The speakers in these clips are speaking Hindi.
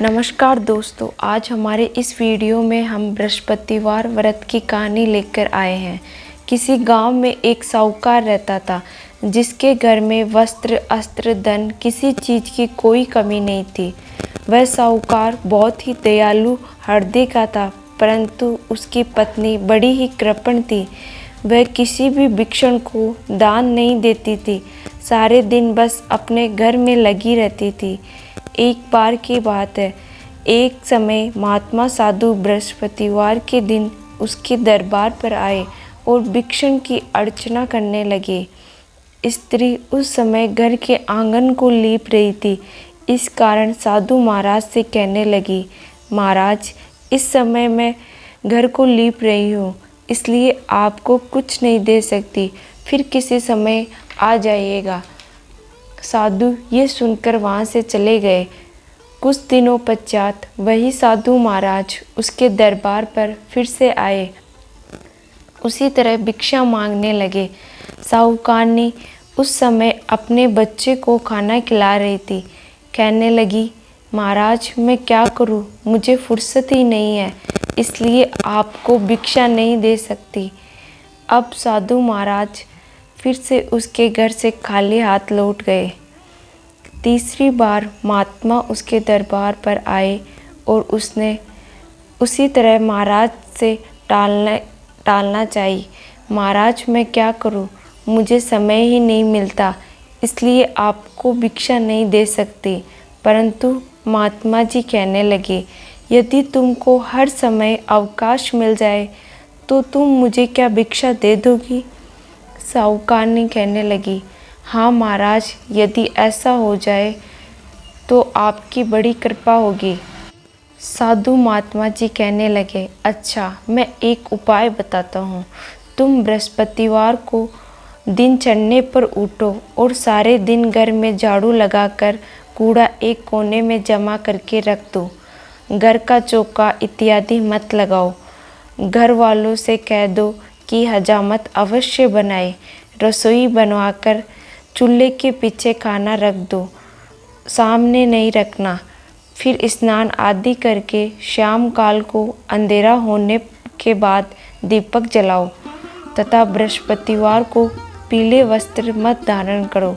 नमस्कार दोस्तों, आज हमारे इस वीडियो में हम बृहस्पतिवार व्रत की कहानी लेकर आए हैं। किसी गांव में एक साहूकार रहता था जिसके घर में वस्त्र, अस्त्र, धन किसी चीज़ की कोई कमी नहीं थी। वह साहूकार बहुत ही दयालु हृदय का था, परंतु उसकी पत्नी बड़ी ही कृपण थी। वह किसी भी भिक्षुक को दान नहीं देती थी, सारे दिन बस अपने घर में लगी रहती थी। एक बार की बात है, एक समय महात्मा साधु बृहस्पतिवार के दिन उसके दरबार पर आए और भिक्षुक की अर्चना करने लगे। स्त्री उस समय घर के आंगन को लीप रही थी। इस कारण साधु महाराज से कहने लगी, महाराज, इस समय मैं घर को लीप रही हूँ, इसलिए आपको कुछ नहीं दे सकती, फिर किसी समय आ जाइएगा। साधु ये सुनकर वहाँ से चले गए। कुछ दिनों पश्चात वही साधु महाराज उसके दरबार पर फिर से आए। उसी तरह भिक्षा मांगने लगे। साहूकारनी उस समय अपने बच्चे को खाना खिला रही थी। कहने लगी, महाराज, मैं क्या करूँ, मुझे फुर्सत ही नहीं है, इसलिए आपको भिक्षा नहीं दे सकती। अब साधु महाराज फिर से उसके घर से खाली हाथ लौट गए। तीसरी बार महात्मा उसके दरबार पर आए और उसने उसी तरह महाराज से टालना चाहिए। महाराज, मैं क्या करूं, मुझे समय ही नहीं मिलता, इसलिए आपको भिक्षा नहीं दे सकती। परंतु महात्मा जी कहने लगे, यदि तुमको हर समय अवकाश मिल जाए तो तुम मुझे क्या भिक्षा दे दोगी? साहूकारनी कहने लगी, हाँ महाराज, यदि ऐसा हो जाए तो आपकी बड़ी कृपा होगी। साधु महात्मा जी कहने लगे, अच्छा, मैं एक उपाय बताता हूँ। तुम बृहस्पतिवार को दिन चढ़ने पर उठो और सारे दिन घर में झाड़ू लगाकर कूड़ा एक कोने में जमा करके रख दो। घर का चौका इत्यादि मत लगाओ। घर वालों से कह दो कि हजामत अवश्य बनाए। रसोई बनवाकर चूल्हे के पीछे खाना रख दो, सामने नहीं रखना। फिर स्नान आदि करके शाम काल को अंधेरा होने के बाद दीपक जलाओ तथा बृहस्पतिवार को पीले वस्त्र मत धारण करो,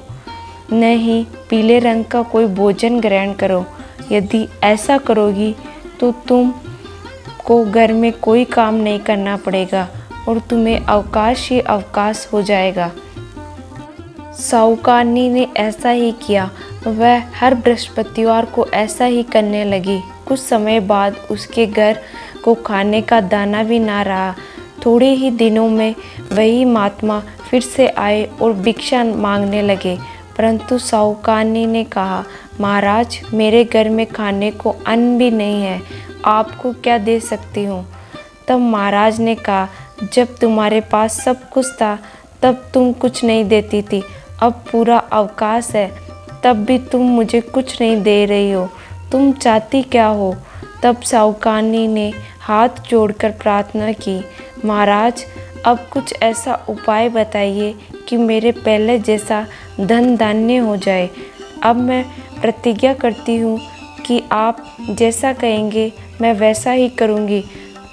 न ही पीले रंग का कोई भोजन ग्रहण करो। यदि ऐसा करोगी तो तुम को घर में कोई काम नहीं करना पड़ेगा और तुम्हें अवकाश ही अवकाश हो जाएगा। साहूकारनी ने ऐसा ही किया। वह हर बृहस्पतिवार को ऐसा ही करने लगी। कुछ समय बाद उसके घर को खाने का दाना भी ना रहा। थोड़े ही दिनों में वही महात्मा फिर से आए और भिक्षा मांगने लगे। परंतु साहूकारनी ने कहा, महाराज, मेरे घर में खाने को अन्न भी नहीं है, आपको क्या दे सकती हूँ? तब महाराज ने कहा, जब तुम्हारे पास सब कुछ था तब तुम कुछ नहीं देती थी, अब पूरा अवकाश है तब भी तुम मुझे कुछ नहीं दे रही हो, तुम चाहती क्या हो? तब साहूकारनी ने हाथ जोड़कर प्रार्थना की, महाराज, अब कुछ ऐसा उपाय बताइए कि मेरे पहले जैसा धन धान्य हो जाए। अब मैं प्रतिज्ञा करती हूँ कि आप जैसा कहेंगे मैं वैसा ही करूँगी।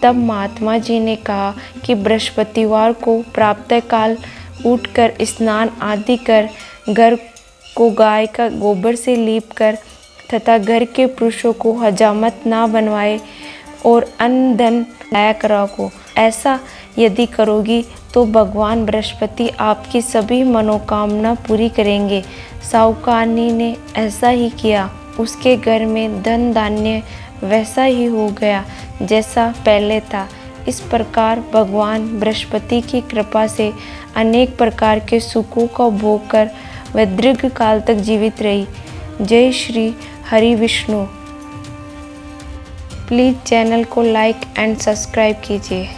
तब महात्मा जी ने कहा कि बृहस्पतिवार को प्रातःकाल उठकर स्नान आदि कर घर को गाय का गोबर से लीप कर तथा घर के पुरुषों को हजामत ना बनवाए और अन्न धन लाया करो। ऐसा यदि करोगी तो भगवान बृहस्पति आपकी सभी मनोकामना पूरी करेंगे। साहूकारनी ने ऐसा ही किया। उसके घर में धन धान्य वैसा ही हो गया जैसा पहले था। इस प्रकार भगवान बृहस्पति की कृपा से अनेक प्रकार के सुखों का भोग कर वह दीर्घ काल तक जीवित रही। जय श्री हरि विष्णु। प्लीज़ चैनल को लाइक एंड सब्सक्राइब कीजिए।